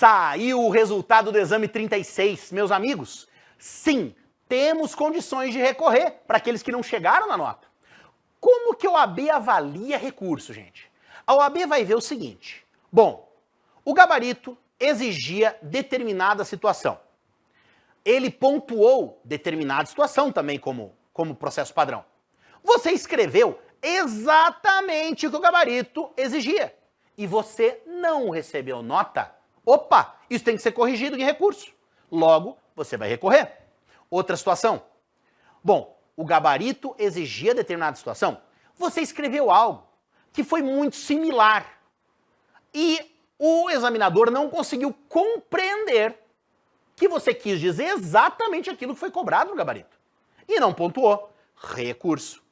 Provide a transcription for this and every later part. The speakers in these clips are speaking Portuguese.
Saiu o resultado do exame 36, meus amigos. Sim, temos condições de recorrer para aqueles que não chegaram na nota. Como que a OAB avalia recurso, gente? A OAB vai ver o seguinte. Bom, o gabarito exigia determinada situação. Ele pontuou determinada situação também como processo padrão. Você escreveu exatamente o que o gabarito exigia. E você não recebeu nota. Opa, isso tem que ser corrigido em recurso. Logo, você vai recorrer. Outra situação. Bom, o gabarito exigia determinada situação. Você escreveu algo que foi muito similar. E o examinador não conseguiu compreender que você quis dizer exatamente aquilo que foi cobrado no gabarito. E não pontuou. Recurso.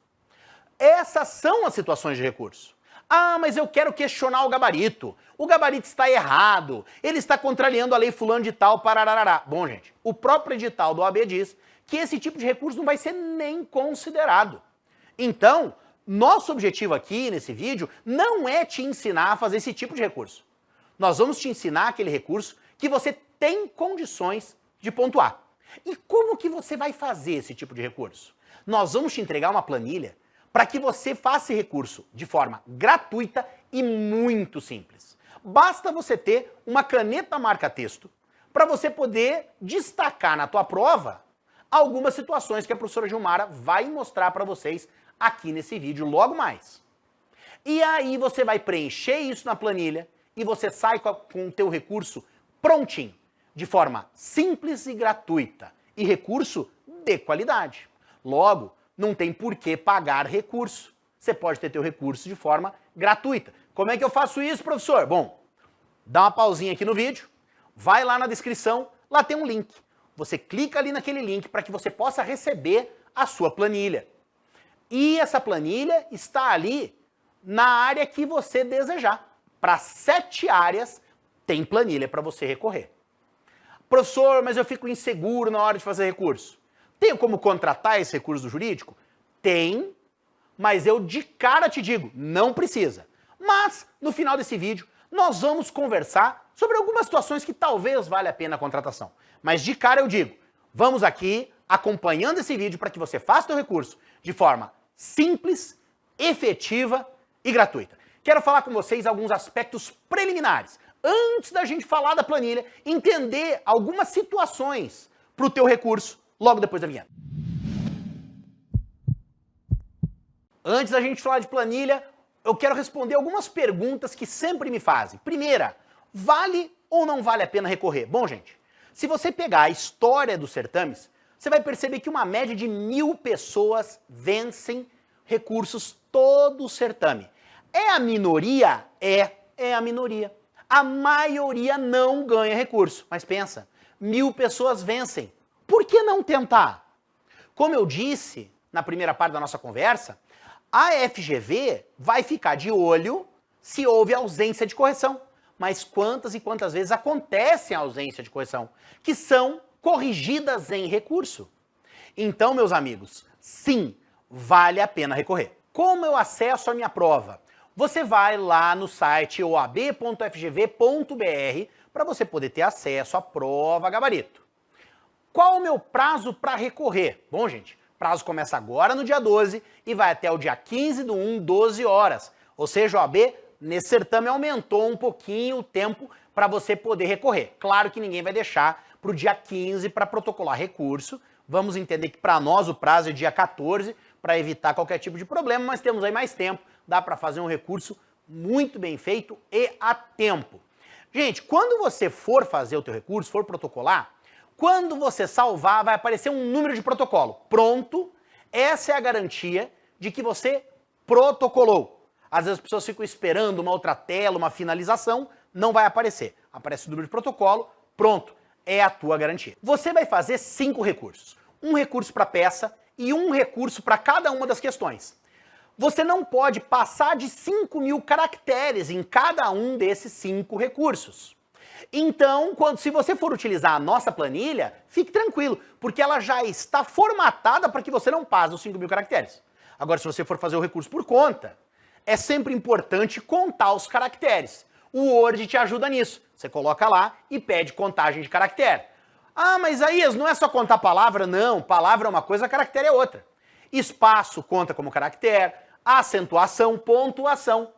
Essas são as situações de recurso. Ah, mas eu quero questionar o gabarito. O gabarito está errado. Ele está contrariando a lei fulano de tal, parararará. Bom, gente, o próprio edital do OAB diz que esse tipo de recurso não vai ser nem considerado. Então, nosso objetivo aqui nesse vídeo não é te ensinar a fazer esse tipo de recurso. Nós vamos te ensinar aquele recurso que você tem condições de pontuar. E como que você vai fazer esse tipo de recurso? Nós vamos te entregar uma planilha para que você faça esse recurso de forma gratuita e muito simples. Basta você ter uma caneta marca-texto para você poder destacar na tua prova algumas situações que a professora Gilmara vai mostrar para vocês aqui nesse vídeo logo mais. E aí você vai preencher isso na planilha e você sai com o teu recurso prontinho, de forma simples e gratuita, e recurso de qualidade. Logo, não tem por que pagar recurso. Você pode ter teu recurso de forma gratuita. Como é que eu faço isso, professor? Bom, dá uma pausinha aqui no vídeo, vai lá na descrição, lá tem um link. Você clica ali naquele link para que você possa receber a sua planilha. E essa planilha está ali na área que você desejar. Para 7 áreas tem planilha para você recorrer. Professor, mas eu fico inseguro na hora de fazer recurso. Tenho como contratar esse recurso do jurídico? Tem, mas eu de cara te digo, não precisa. Mas, no final desse vídeo, nós vamos conversar sobre algumas situações que talvez valha a pena a contratação. Mas de cara eu digo, vamos aqui acompanhando esse vídeo para que você faça o seu recurso de forma simples, efetiva e gratuita. Quero falar com vocês alguns aspectos preliminares. Antes da gente falar da planilha, entender algumas situações para o teu recurso logo depois da vinheta. Antes da gente falar de planilha, eu quero responder algumas perguntas que sempre me fazem. Primeira, vale ou não vale a pena recorrer? Bom, gente, se você pegar a história dos certames, você vai perceber que uma média de 1.000 pessoas vencem recursos todo o certame. É a minoria? É a minoria. A maioria não ganha recurso. Mas pensa, 1.000 pessoas vencem. Por que não tentar? Como eu disse na primeira parte da nossa conversa, a FGV vai ficar de olho se houve ausência de correção. Mas quantas e quantas vezes acontece a ausência de correção, que são corrigidas em recurso? Então, meus amigos, sim, vale a pena recorrer. Como eu acesso a minha prova? Você vai lá no site oab.fgv.br para você poder ter acesso à prova gabarito. Qual o meu prazo para recorrer? Bom, gente, prazo começa agora no dia 12 e vai até o dia 15/1, 12 horas. Ou seja, o OAB, nesse certame, aumentou um pouquinho o tempo para você poder recorrer. Claro que ninguém vai deixar para o dia 15 para protocolar recurso. Vamos entender que para nós o prazo é dia 14 para evitar qualquer tipo de problema, mas temos aí mais tempo. Dá para fazer um recurso muito bem feito e a tempo. Gente, quando você for fazer o teu recurso, for protocolar, quando você salvar, vai aparecer um número de protocolo. Pronto, essa é a garantia de que você protocolou. Às vezes as pessoas ficam esperando uma outra tela, uma finalização, não vai aparecer. Aparece o número de protocolo, pronto, é a tua garantia. Você vai fazer 5 recursos. Um recurso para peça e um recurso para cada uma das questões. Você não pode passar de 5.000 caracteres em cada um desses 5 recursos. Então, se você for utilizar a nossa planilha, fique tranquilo, porque ela já está formatada para que você não passe dos 5.000 caracteres. Agora, se você for fazer o recurso por conta, é sempre importante contar os caracteres. O Word te ajuda nisso. Você coloca lá e pede contagem de caractere. Ah, mas Isaías, não é só contar palavra? Não, palavra é uma coisa, caractere é outra. Espaço conta como caractere, acentuação, pontuação.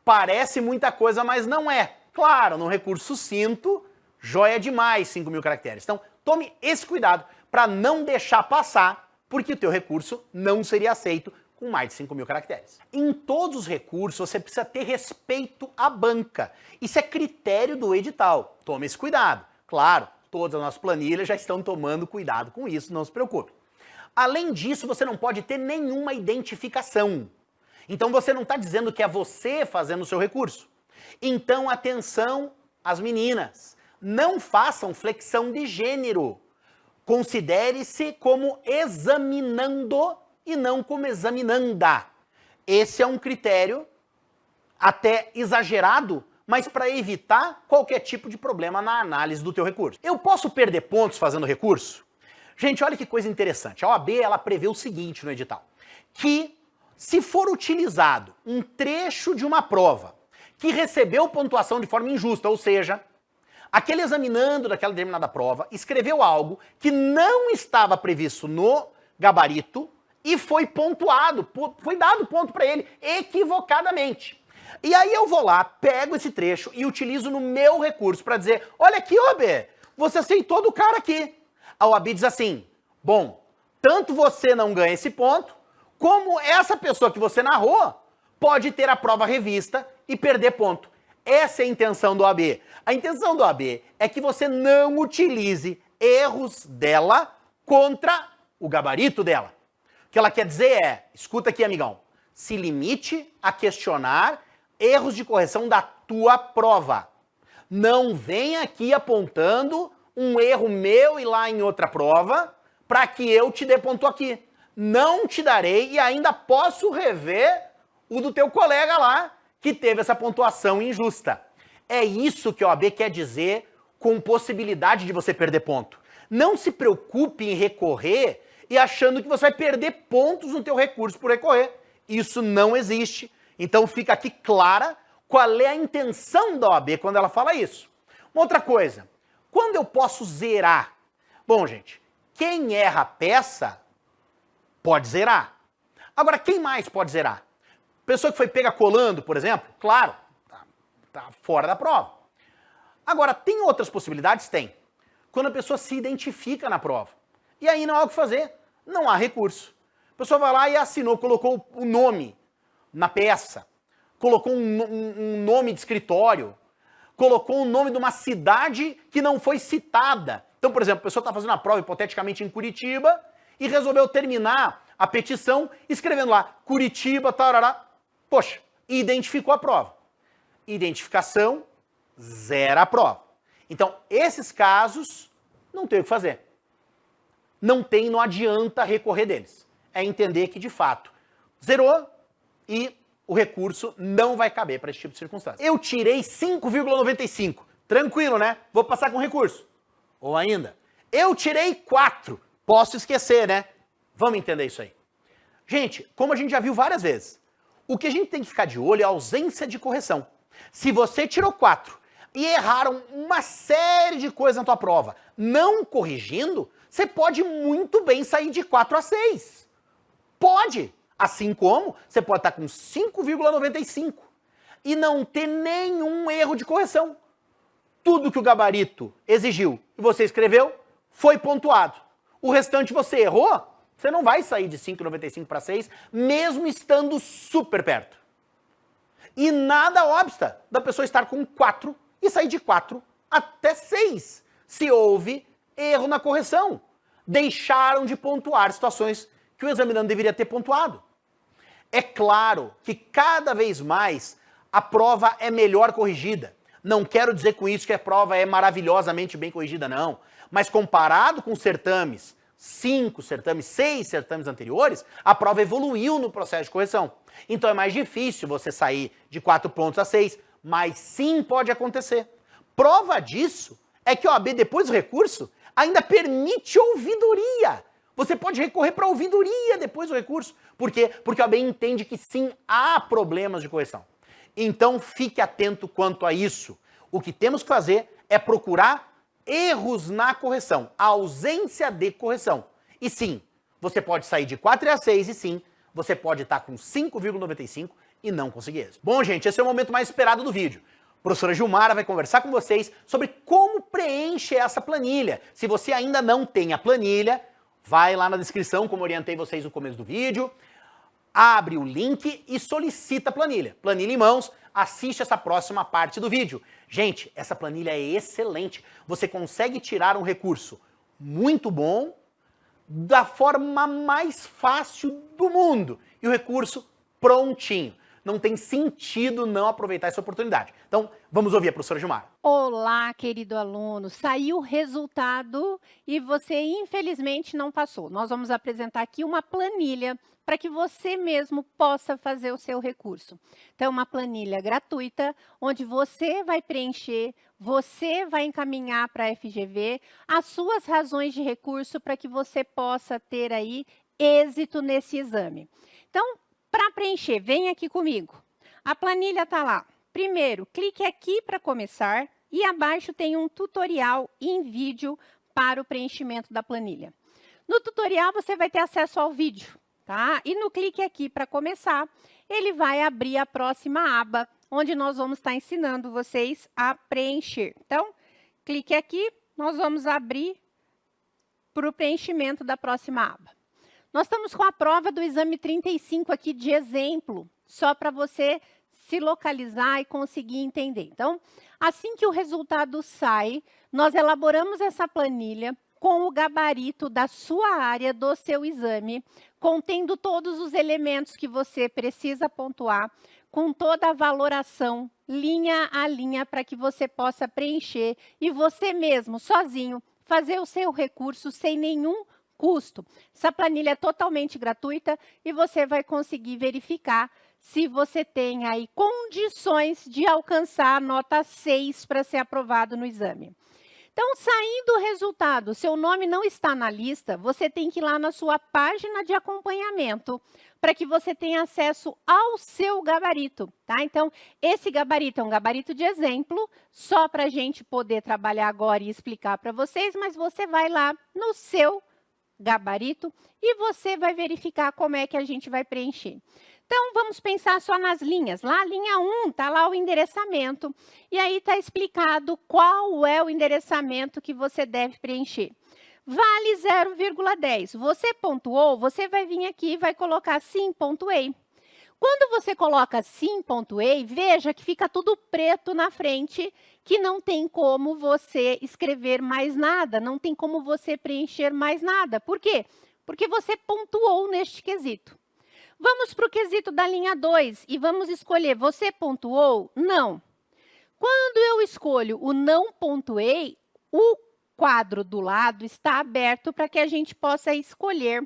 Parece muita coisa, mas não é. Claro, num recurso sucinto, joia demais 5.000 caracteres. Então, tome esse cuidado para não deixar passar, porque o teu recurso não seria aceito com mais de 5.000 caracteres. Em todos os recursos, você precisa ter respeito à banca. Isso é critério do edital. Tome esse cuidado. Claro, todas as nossas planilhas já estão tomando cuidado com isso, não se preocupe. Além disso, você não pode ter nenhuma identificação. Então você não está dizendo que é você fazendo o seu recurso. Então atenção às meninas, não façam flexão de gênero. Considere-se como examinando e não como examinanda. Esse é um critério até exagerado, mas para evitar qualquer tipo de problema na análise do teu recurso. Eu posso perder pontos fazendo recurso? Gente, olha que coisa interessante. A OAB, ela prevê o seguinte no edital, que se for utilizado um trecho de uma prova que recebeu pontuação de forma injusta, ou seja, aquele examinando daquela determinada prova escreveu algo que não estava previsto no gabarito e foi pontuado, foi dado ponto para ele equivocadamente. E aí eu vou lá, pego esse trecho e utilizo no meu recurso para dizer, olha aqui, OAB, você aceitou do cara aqui. A OAB diz assim, bom, tanto você não ganha esse ponto, como essa pessoa que você narrou pode ter a prova revista e perder ponto. Essa é a intenção do OAB. A intenção do OAB é que você não utilize erros dela contra o gabarito dela. O que ela quer dizer é, escuta aqui, amigão, se limite a questionar erros de correção da tua prova. Não vem aqui apontando um erro meu e lá em outra prova para que eu te dê ponto aqui. Não te darei e ainda posso rever o do teu colega lá que teve essa pontuação injusta. É isso que a OAB quer dizer com possibilidade de você perder ponto. Não se preocupe em recorrer e achando que você vai perder pontos no teu recurso por recorrer. Isso não existe. Então fica aqui clara qual é a intenção da OAB quando ela fala isso. Uma outra coisa, quando eu posso zerar? Bom, gente, quem erra a peça pode zerar. Agora, quem mais pode zerar? Pessoa que foi pega colando, por exemplo, claro, tá fora da prova. Agora, tem outras possibilidades? Tem. Quando a pessoa se identifica na prova. E aí não há o que fazer, não há recurso. A pessoa vai lá e assinou, colocou o nome na peça, colocou um nome de escritório, colocou o nome de uma cidade que não foi citada. Então, por exemplo, a pessoa está fazendo a prova hipoteticamente em Curitiba e resolveu terminar a petição escrevendo lá Curitiba, tarará. Poxa, identificou a prova. Identificação, zera a prova. Então, esses casos, não tem o que fazer. Não adianta recorrer deles. É entender que, de fato, zerou e o recurso não vai caber para esse tipo de circunstância. Eu tirei 5,95. Tranquilo, né? Vou passar com recurso. Ou ainda, eu tirei 4. Posso esquecer, né? Vamos entender isso aí. Gente, como a gente já viu várias vezes, o que a gente tem que ficar de olho é a ausência de correção. Se você tirou 4 e erraram uma série de coisas na tua prova, não corrigindo, você pode muito bem sair de 4 a 6. Pode! Assim como você pode estar com 5,95 e não ter nenhum erro de correção. Tudo que o gabarito exigiu e você escreveu foi pontuado. O restante você errou, você não vai sair de 5,95 para 6, mesmo estando super perto. E nada obsta da pessoa estar com 4 e sair de 4 até 6, se houve erro na correção. Deixaram de pontuar situações que o examinando deveria ter pontuado. É claro que cada vez mais a prova é melhor corrigida. Não quero dizer com isso que a prova é maravilhosamente bem corrigida, não. Mas comparado com certames, 5 certames, 6 certames anteriores, a prova evoluiu no processo de correção. Então é mais difícil você sair de 4 pontos a 6, mas sim pode acontecer. Prova disso é que a OAB, depois do recurso, ainda permite ouvidoria. Você pode recorrer para ouvidoria depois do recurso. Por quê? Porque a OAB entende que sim, há problemas de correção. Então fique atento quanto a isso. O que temos que fazer é procurar erros na correção, a ausência de correção. E sim, você pode sair de 4,6 e sim, você pode estar com 5,95 e não conseguir êxito. Bom, gente, esse é o momento mais esperado do vídeo. A professora Gilmara vai conversar com vocês sobre como preenche essa planilha. Se você ainda não tem a planilha, vai lá na descrição, como orientei vocês no começo do vídeo, abre o link e solicita a planilha. Planilha em mãos, assiste essa próxima parte do vídeo. Gente, essa planilha é excelente. Você consegue tirar um recurso muito bom da forma mais fácil do mundo. E o recurso prontinho. Não tem sentido não aproveitar essa oportunidade. Então, vamos ouvir a professora Gilmara. Olá, querido aluno. Saiu o resultado e você, infelizmente, não passou. Nós vamos apresentar aqui uma planilha para que você mesmo possa fazer o seu recurso. Então, uma planilha gratuita, onde você vai preencher, você vai encaminhar para a FGV as suas razões de recurso para que você possa ter aí êxito nesse exame. Então, para preencher, vem aqui comigo. A planilha está lá. Primeiro, clique aqui para começar e abaixo tem um tutorial em vídeo para o preenchimento da planilha. No tutorial você vai ter acesso ao vídeo, tá? E no clique aqui para começar, ele vai abrir a próxima aba, onde nós vamos estar ensinando vocês a preencher. Então, clique aqui, nós vamos abrir para o preenchimento da próxima aba. Nós estamos com a prova do exame 35 aqui de exemplo, só para você se localizar e conseguir entender. Então, assim que o resultado sai, nós elaboramos essa planilha com o gabarito da sua área, do seu exame, contendo todos os elementos que você precisa pontuar, com toda a valoração, linha a linha, para que você possa preencher e você mesmo, sozinho, fazer o seu recurso sem nenhum custo. Essa planilha é totalmente gratuita e você vai conseguir verificar se você tem aí condições de alcançar a nota 6 para ser aprovado no exame. Então, saindo o resultado, seu nome não está na lista, você tem que ir lá na sua página de acompanhamento para que você tenha acesso ao seu gabarito, tá? Então, esse gabarito é um gabarito de exemplo, só para a gente poder trabalhar agora e explicar para vocês, mas você vai lá no seu gabarito e você vai verificar como é que a gente vai preencher. Então, vamos pensar só nas linhas. Lá, a linha 1, está lá o endereçamento. E aí está explicado qual é o endereçamento que você deve preencher. Vale 0,10. Você pontuou, você vai vir aqui e vai colocar sim, pontuei. Quando você coloca sim, pontuei, veja que fica tudo preto na frente, que não tem como você escrever mais nada, não tem como você preencher mais nada. Por quê? Porque você pontuou neste quesito. Vamos para o quesito da linha 2 e vamos escolher, você pontuou? Não. Quando eu escolho o não pontuei, o quadro do lado está aberto para que a gente possa escolher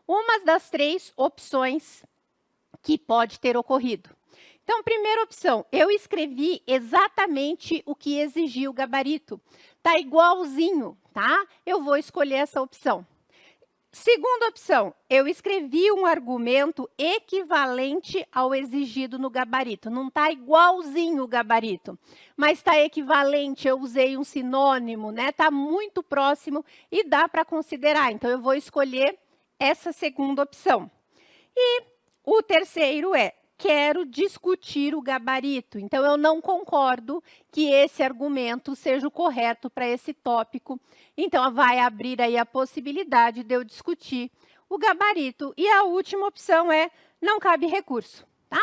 uma das 3 opções que pode ter ocorrido. Então, primeira opção, eu escrevi exatamente o que exigia o gabarito. Está igualzinho, tá? Eu vou escolher essa opção. Segunda opção, eu escrevi um argumento equivalente ao exigido no gabarito. Não está igualzinho o gabarito, mas está equivalente, eu usei um sinônimo, né? Está muito próximo e dá para considerar. Então, eu vou escolher essa segunda opção. E o terceiro é, quero discutir o gabarito. Então, eu não concordo que esse argumento seja o correto para esse tópico. Então, vai abrir aí a possibilidade de eu discutir o gabarito. E a última opção é, não cabe recurso, tá?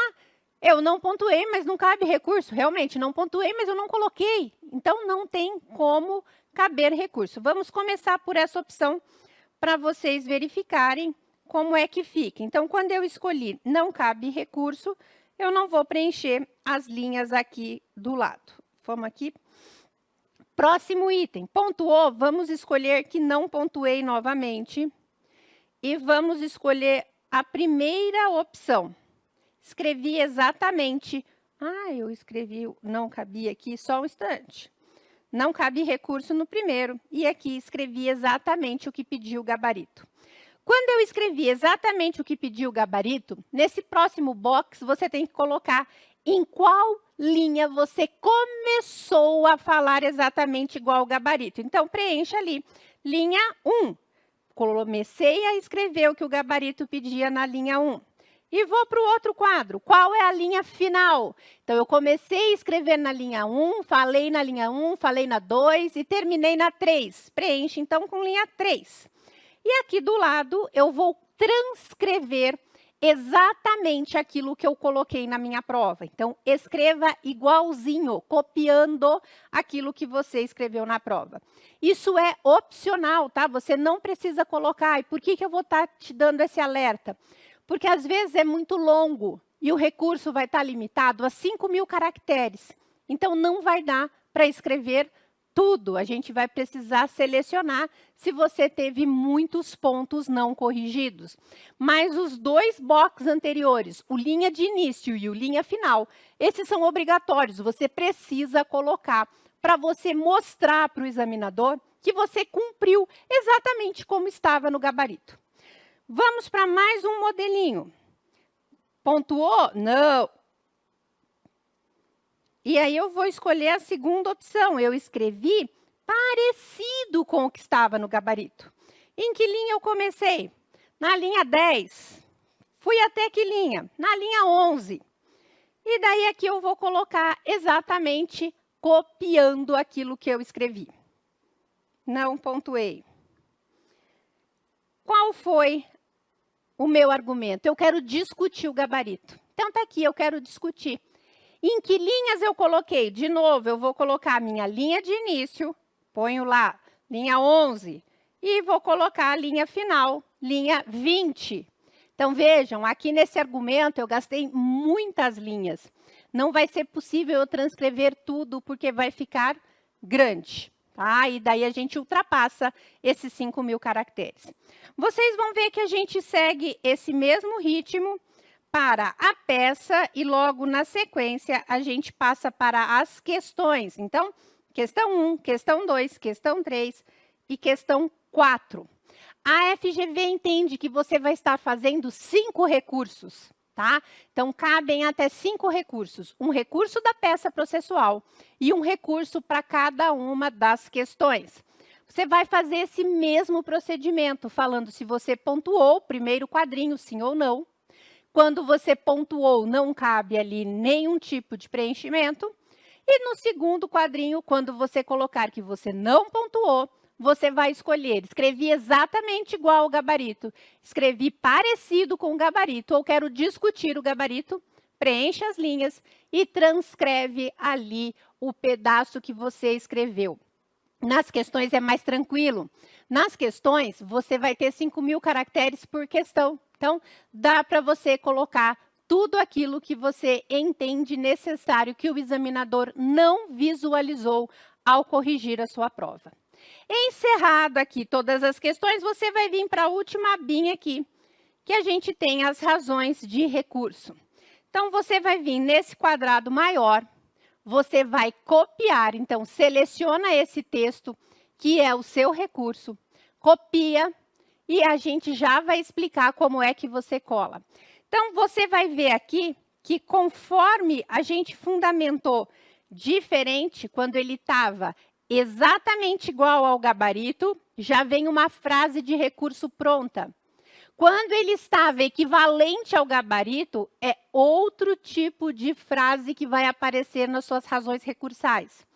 Eu não pontuei, mas não cabe recurso. Realmente, não pontuei, mas eu não coloquei. Então, não tem como caber recurso. Vamos começar por essa opção para vocês verificarem como é que fica. Então, quando eu escolhi não cabe recurso, eu não vou preencher as linhas aqui do lado. Vamos aqui. Próximo item, pontuou, vamos escolher que não pontuei novamente. E vamos escolher a primeira opção. Escrevi exatamente. Eu escrevi, não cabia aqui, só um instante. Não cabe recurso no primeiro. E aqui escrevi exatamente o que pediu o gabarito. Quando eu escrevi exatamente o que pediu o gabarito, nesse próximo box, você tem que colocar em qual linha você começou a falar exatamente igual ao gabarito. Então, preencha ali, linha 1. Comecei a escrever o que o gabarito pedia na linha 1. E vou para o outro quadro. Qual é a linha final? Então, eu comecei a escrever na linha 1, falei na linha 1, falei na 2 e terminei na 3. Preenche, então, com linha 3. E aqui do lado, eu vou transcrever exatamente aquilo que eu coloquei na minha prova. Então, escreva igualzinho, copiando aquilo que você escreveu na prova. Isso é opcional, tá? Você não precisa colocar. E por que eu vou estar te dando esse alerta? Porque às vezes é muito longo e o recurso vai estar limitado a 5.000 caracteres. Então, não vai dar para escrever tudo. A gente vai precisar selecionar se você teve muitos pontos não corrigidos. Mas os 2 boxes anteriores, o linha de início e o linha final, esses são obrigatórios. Você precisa colocar para você mostrar para o examinador que você cumpriu exatamente como estava no gabarito. Vamos para mais um modelinho. Pontuou? Não. E aí eu vou escolher a segunda opção. Eu escrevi parecido com o que estava no gabarito. Em que linha eu comecei? Na linha 10. Fui até que linha? Na linha 11. E daí aqui eu vou colocar exatamente copiando aquilo que eu escrevi. Não pontuei. Qual foi o meu argumento? Eu quero discutir o gabarito. Então, está aqui, eu quero discutir. Em que linhas eu coloquei? De novo, eu vou colocar a minha linha de início, ponho lá, linha 11, e vou colocar a linha final, linha 20. Então, vejam, aqui nesse argumento eu gastei muitas linhas. Não vai ser possível eu transcrever tudo, porque vai ficar grande. Tá? E daí a gente ultrapassa esses 5.000 caracteres. Vocês vão ver que a gente segue esse mesmo ritmo para a peça e logo na sequência a gente passa para as questões. Então, questão 1, questão 2, questão 3 e questão 4. A FGV entende que você vai estar fazendo 5 recursos, tá? Então, cabem até 5 recursos. Um recurso da peça processual e um recurso para cada uma das questões. Você vai fazer esse mesmo procedimento, falando se você pontuou o primeiro quadrinho, sim ou não. Quando você pontuou, não cabe ali nenhum tipo de preenchimento. E no segundo quadrinho, quando você colocar que você não pontuou, você vai escolher, escrevi exatamente igual ao gabarito, escrevi parecido com o gabarito, ou quero discutir o gabarito, preenche as linhas e transcreve ali o pedaço que você escreveu. Nas questões é mais tranquilo. Nas questões, você vai ter 5.000 caracteres por questão. Então, dá para você colocar tudo aquilo que você entende necessário que o examinador não visualizou ao corrigir a sua prova. Encerrado aqui todas as questões, você vai vir para a última abinha aqui, que a gente tem as razões de recurso. Então, você vai vir nesse quadrado maior, você vai copiar, então, seleciona esse texto, que é o seu recurso, copia, e a gente já vai explicar como é que você cola. Então, você vai ver aqui que conforme a gente fundamentou diferente, quando ele estava exatamente igual ao gabarito, já vem uma frase de recurso pronta. Quando ele estava equivalente ao gabarito, é outro tipo de frase que vai aparecer nas suas razões recursais.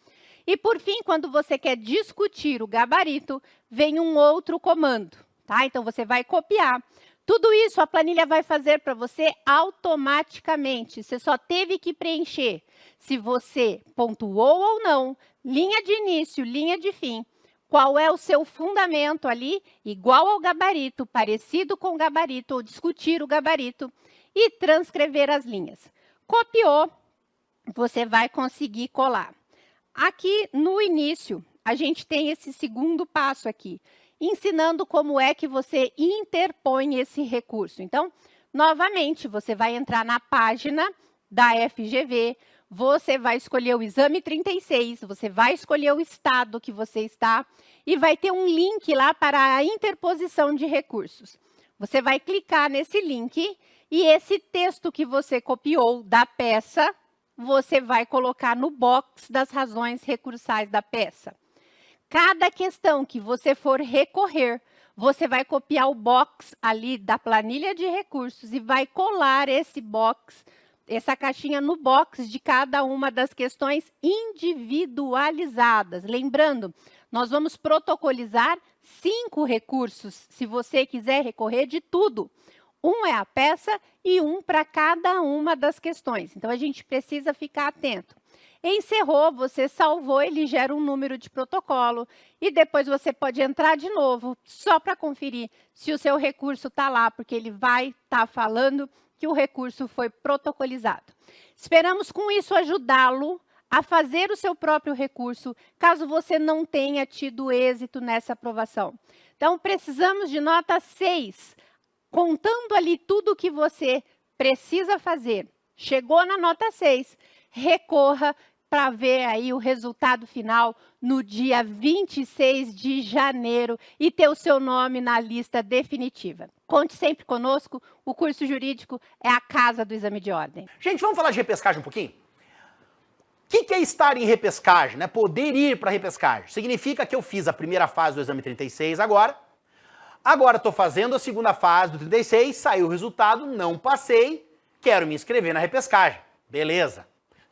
E, por fim, quando você quer discutir o gabarito, vem um outro comando. Tá? Então, você vai copiar. Tudo isso a planilha vai fazer para você automaticamente. Você só teve que preencher se você pontuou ou não, linha de início, linha de fim, qual é o seu fundamento ali, igual ao gabarito, parecido com o gabarito, ou discutir o gabarito, e transcrever as linhas. Copiou, você vai conseguir colar. Aqui no início, a gente tem esse segundo passo aqui, ensinando como é que você interpõe esse recurso. Então, novamente, você vai entrar na página da FGV, você vai escolher o exame 36, você vai escolher o estado que você está e vai ter um link lá para a interposição de recursos. Você vai clicar nesse link e esse texto que você copiou da peça, você vai colocar no box das razões recursais da peça. Cada questão que você for recorrer, você vai copiar o box ali da planilha de recursos e vai colar esse box, essa caixinha no box de cada uma das questões individualizadas. Lembrando, nós vamos protocolizar 5 recursos, se você quiser recorrer de tudo. Um é a peça e um para cada uma das questões. Então, a gente precisa ficar atento. Encerrou, você salvou, ele gera um número de protocolo e depois você pode entrar de novo só para conferir se o seu recurso está lá, porque ele vai estar falando que o recurso foi protocolizado. Esperamos com isso ajudá-lo a fazer o seu próprio recurso, caso você não tenha tido êxito nessa aprovação. Então, precisamos de nota 6, contando ali tudo o que você precisa fazer. Chegou na nota 6, recorra para ver aí o resultado final no dia 26 de janeiro e ter o seu nome na lista definitiva. Conte sempre conosco, o curso jurídico é a casa do exame de ordem. Gente, vamos falar de repescagem um pouquinho? O que é estar em repescagem, né? Poder ir para repescagem. Significa que eu fiz a primeira fase do exame 36 agora estou fazendo a segunda fase do 36, saiu o resultado, não passei, quero me inscrever na repescagem. Beleza.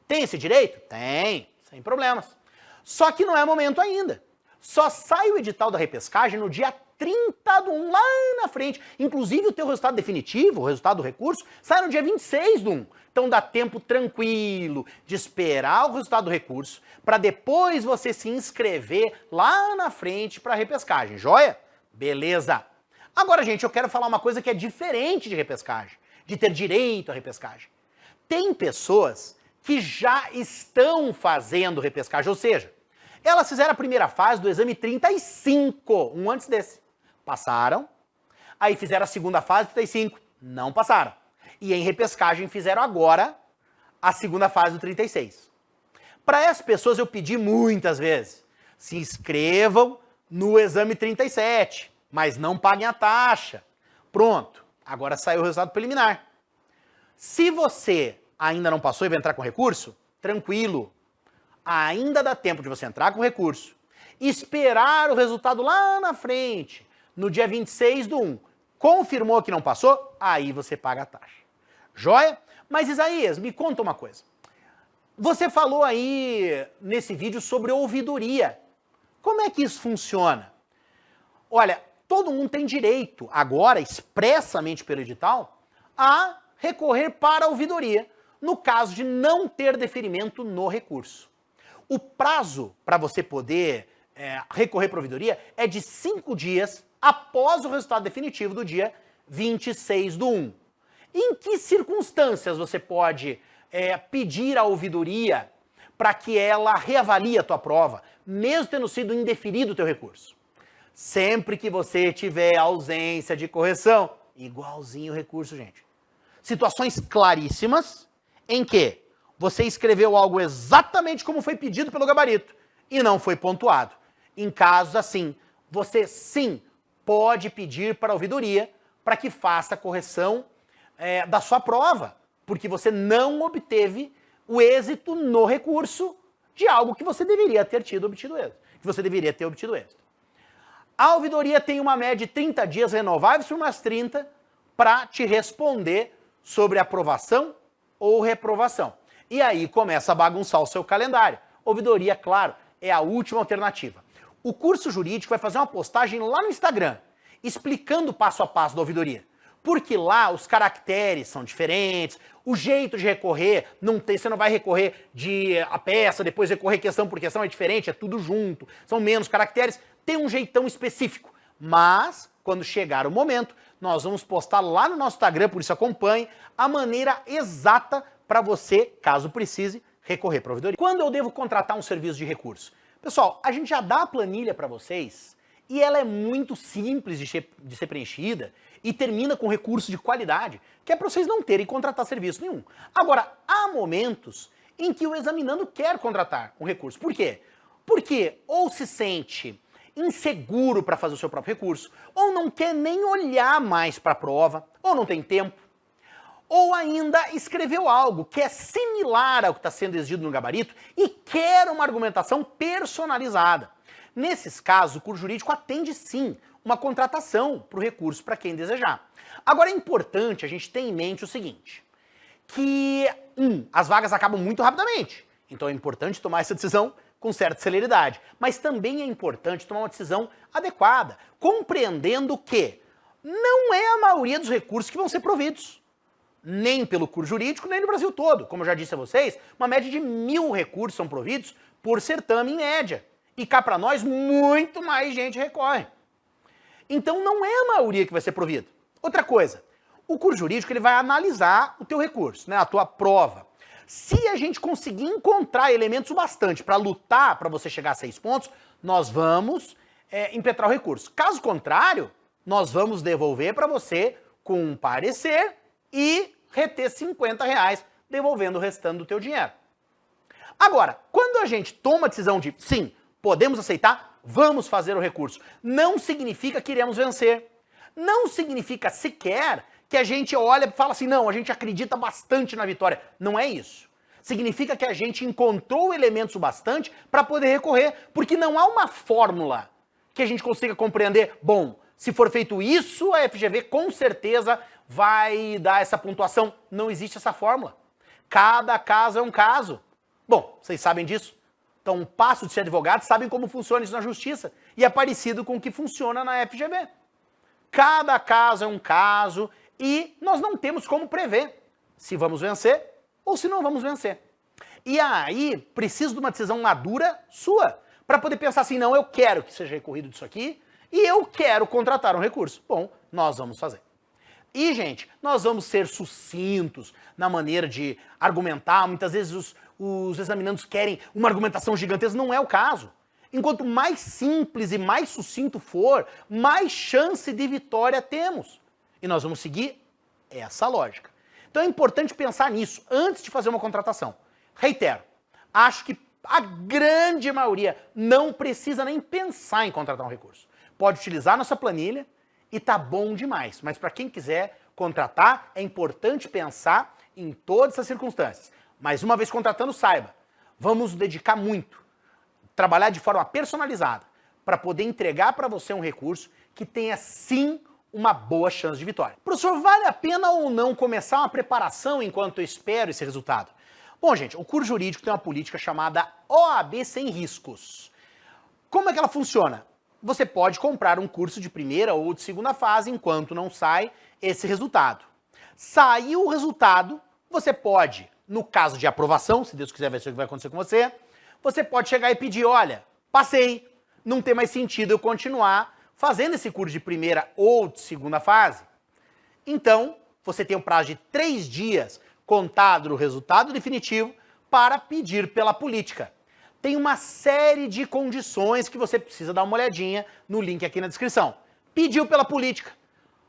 Tem esse direito? Tem, sem problemas. Só que não é momento ainda. Só sai o edital da repescagem no dia 30/1, lá na frente. Inclusive o teu resultado definitivo, o resultado do recurso, sai no dia 26/1. Então dá tempo tranquilo de esperar o resultado do recurso para depois você se inscrever lá na frente para a repescagem. Joia? Beleza. Agora, gente, eu quero falar uma coisa que é diferente de repescagem, de ter direito à repescagem. Tem pessoas que já estão fazendo repescagem, ou seja, elas fizeram a primeira fase do exame 35, um antes desse. Passaram, aí fizeram a segunda fase do 35, não passaram. E em repescagem fizeram agora a segunda fase do 36. Para essas pessoas eu pedi muitas vezes, se inscrevam no exame 37, mas não paguem a taxa. Pronto, agora saiu o resultado preliminar. Se você ainda não passou e vai entrar com recurso, tranquilo. Ainda dá tempo de você entrar com recurso, esperar o resultado lá na frente, no dia 26/1. Confirmou que não passou? Aí você paga a taxa. Joia? Mas Isaías, me conta uma coisa. Você falou aí nesse vídeo sobre ouvidoria. Como é que isso funciona? Olha, todo mundo tem direito, agora, expressamente pelo edital, a recorrer para a ouvidoria, no caso de não ter deferimento no recurso. O prazo para você poder recorrer para a ouvidoria é de 5 dias após o resultado definitivo do dia 26/1. Em que circunstâncias você pode pedir a ouvidoria para que ela reavalie a tua prova, mesmo tendo sido indeferido o teu recurso? Sempre que você tiver ausência de correção, igualzinho o recurso, gente. Situações claríssimas em que você escreveu algo exatamente como foi pedido pelo gabarito e não foi pontuado. Em casos assim, você sim pode pedir para a ouvidoria para que faça a correção da sua prova, porque você não obteve o êxito no recurso de algo que você deveria ter obtido êxito. A ouvidoria tem uma média de 30 dias renováveis por mais 30 para te responder sobre aprovação ou reprovação. E aí começa a bagunçar o seu calendário. Ouvidoria, claro, é a última alternativa. O curso jurídico vai fazer uma postagem lá no Instagram, explicando o passo a passo da ouvidoria. Porque lá os caracteres são diferentes, o jeito de recorrer, você não vai recorrer a peça, depois recorrer questão por questão, é diferente, é tudo junto, são menos caracteres, tem um jeitão específico. Mas, quando chegar o momento, nós vamos postar lá no nosso Instagram, por isso acompanhe, a maneira exata para você, caso precise, recorrer para a ouvidoria. Quando eu devo contratar um serviço de recurso? Pessoal, a gente já dá a planilha para vocês e ela é muito simples de ser preenchida e termina com recurso de qualidade, que é para vocês não terem que contratar serviço nenhum. Agora, há momentos em que o examinando quer contratar um recurso. Por quê? Porque ou se sente inseguro para fazer o seu próprio recurso, ou não quer nem olhar mais para a prova, ou não tem tempo, ou ainda escreveu algo que é similar ao que está sendo exigido no gabarito e quer uma argumentação personalizada. Nesses casos, o curso jurídico atende sim uma contratação para o recurso para quem desejar. Agora é importante a gente ter em mente o seguinte, que as vagas acabam muito rapidamente, então é importante tomar essa decisão com certa celeridade, mas também é importante tomar uma decisão adequada, compreendendo que não é a maioria dos recursos que vão ser providos, nem pelo curso jurídico, nem no Brasil todo. Como eu já disse a vocês, uma média de 1.000 recursos são providos por certame em média, e cá para nós muito mais gente recorre. Então não é a maioria que vai ser provido. Outra coisa, o curso jurídico ele vai analisar o teu recurso, né, a tua prova. Se a gente conseguir encontrar elementos o bastante para lutar para você chegar a 6 pontos, nós vamos impetrar o recurso. Caso contrário, nós vamos devolver para você com um parecer e reter R$50, devolvendo o restante do teu dinheiro. Agora, quando a gente toma a decisão de, sim, podemos aceitar, vamos fazer o recurso, não significa que iremos vencer. Não significa sequer que a gente olha e fala assim, não, a gente acredita bastante na vitória. Não é isso. Significa que a gente encontrou elementos o bastante para poder recorrer, porque não há uma fórmula que a gente consiga compreender, bom, se for feito isso, a FGV com certeza vai dar essa pontuação. Não existe essa fórmula. Cada caso é um caso. Bom, vocês sabem disso. Então, um passo de ser advogado, sabem como funciona isso na justiça. E é parecido com o que funciona na FGV. Cada caso é um caso e nós não temos como prever se vamos vencer ou se não vamos vencer. E aí, preciso de uma decisão madura sua, para poder pensar assim, não, eu quero que seja recorrido disso aqui e eu quero contratar um recurso. Bom, nós vamos fazer. E, gente, nós vamos ser sucintos na maneira de argumentar. Muitas vezes os examinandos querem uma argumentação gigantesca. Não é o caso. Enquanto mais simples e mais sucinto for, mais chance de vitória temos. E nós vamos seguir essa lógica. Então é importante pensar nisso antes de fazer uma contratação. Reitero, acho que a grande maioria não precisa nem pensar em contratar um recurso. Pode utilizar nossa planilha e tá bom demais. Mas para quem quiser contratar, é importante pensar em todas essas circunstâncias. Mas uma vez contratando, saiba, vamos nos dedicar muito, trabalhar de forma personalizada, para poder entregar para você um recurso que tenha sim uma boa chance de vitória. Professor, vale a pena ou não começar uma preparação enquanto eu espero esse resultado? Bom, gente, o curso jurídico tem uma política chamada OAB sem riscos. Como é que ela funciona? Você pode comprar um curso de primeira ou de segunda fase enquanto não sai esse resultado. Saiu o resultado, você pode, no caso de aprovação, se Deus quiser ver o que vai acontecer com você, você pode chegar e pedir, olha, passei, não tem mais sentido eu continuar fazendo esse curso de primeira ou de segunda fase. Então, você tem um prazo de 3 dias contado do resultado definitivo para pedir pela política. Tem uma série de condições que você precisa dar uma olhadinha no link aqui na descrição. Pediu pela política,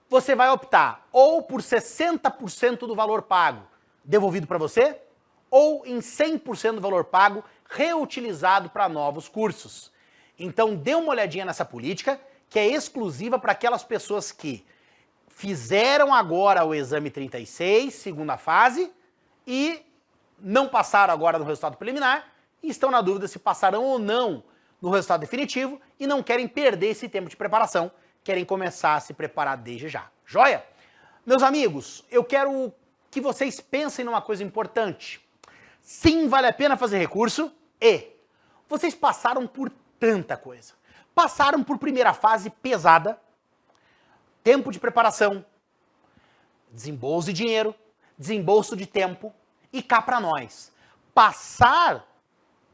você vai optar ou por 60% do valor pago devolvido para você, ou em 100% do valor pago reutilizado para novos cursos. Então dê uma olhadinha nessa política, que é exclusiva para aquelas pessoas que fizeram agora o exame 36, segunda fase, e não passaram agora no resultado preliminar, e estão na dúvida se passarão ou não no resultado definitivo, e não querem perder esse tempo de preparação, querem começar a se preparar desde já. Joia? Meus amigos, eu quero que vocês pensem numa coisa importante. Sim, vale a pena fazer recurso, e vocês passaram por tanta coisa. Passaram por primeira fase pesada, tempo de preparação, desembolso de dinheiro, desembolso de tempo, e cá para nós. Passar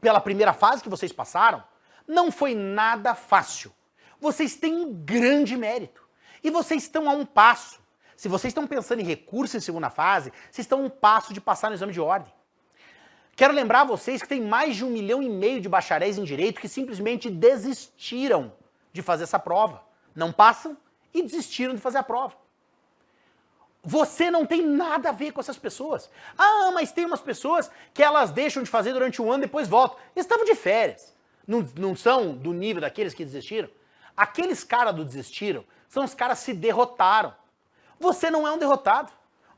pela primeira fase que vocês passaram não foi nada fácil. Vocês têm um grande mérito. E vocês estão a um passo. Se vocês estão pensando em recurso em segunda fase, vocês estão a um passo de passar no exame de ordem. Quero lembrar vocês que tem mais de 1,5 milhão de bacharéis em direito que simplesmente desistiram de fazer essa prova. Não passam e desistiram de fazer a prova. Você não tem nada a ver com essas pessoas. Ah, mas tem umas pessoas que elas deixam de fazer durante um ano e depois voltam. Eles estavam de férias. Não são do nível daqueles que desistiram? Aqueles caras do desistiram são os caras que se derrotaram. Você não é um derrotado.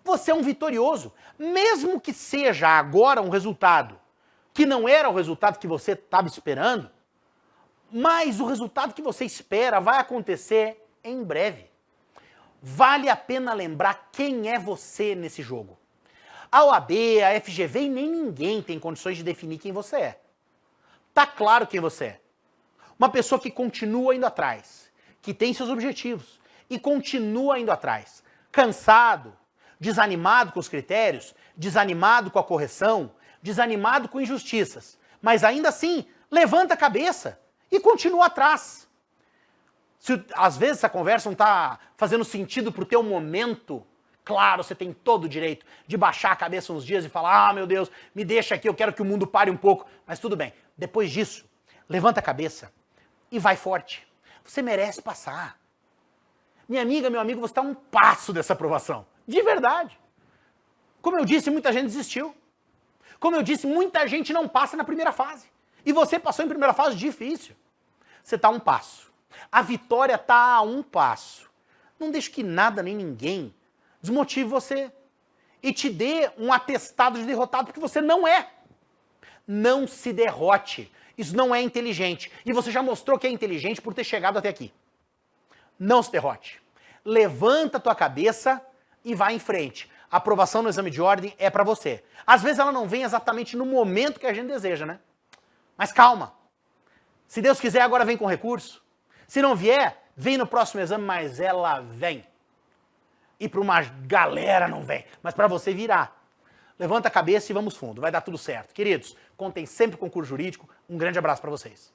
você é um vitorioso. Mesmo que seja agora um resultado que não era o resultado que você estava esperando, mas o resultado que você espera vai acontecer em breve. Vale a pena lembrar quem é você nesse jogo. A OAB, a FGV e nem ninguém tem condições de definir quem você é. Tá claro quem você é. Uma pessoa que continua indo atrás, que tem seus objetivos e continua indo atrás. Cansado, desanimado com os critérios, desanimado com a correção, desanimado com injustiças. Mas ainda assim, levanta a cabeça e continua atrás. Se às vezes essa conversa não está fazendo sentido para o teu momento, claro, você tem todo o direito de baixar a cabeça uns dias e falar, ah, meu Deus, me deixa aqui, eu quero que o mundo pare um pouco. Mas tudo bem, depois disso, levanta a cabeça e vai forte. Você merece passar. Minha amiga, meu amigo, você está a um passo dessa aprovação. De verdade. Como eu disse, muita gente desistiu. Como eu disse, muita gente não passa na primeira fase. E você passou em primeira fase difícil. Você está a um passo. A vitória está a um passo. Não deixe que nada nem ninguém desmotive você e te dê um atestado de derrotado, porque você não é. Não se derrote. Isso não é inteligente. E você já mostrou que é inteligente por ter chegado até aqui. Não se derrote. Levanta a tua cabeça e vai em frente. A aprovação no exame de ordem é para você. Às vezes ela não vem exatamente no momento que a gente deseja, né? Mas calma. Se Deus quiser, agora vem com recurso. Se não vier, vem no próximo exame, mas ela vem. E para uma galera não vem, mas para você virá. Levanta a cabeça e vamos fundo, vai dar tudo certo. Queridos, contem sempre com o concurso jurídico. Um grande abraço para vocês.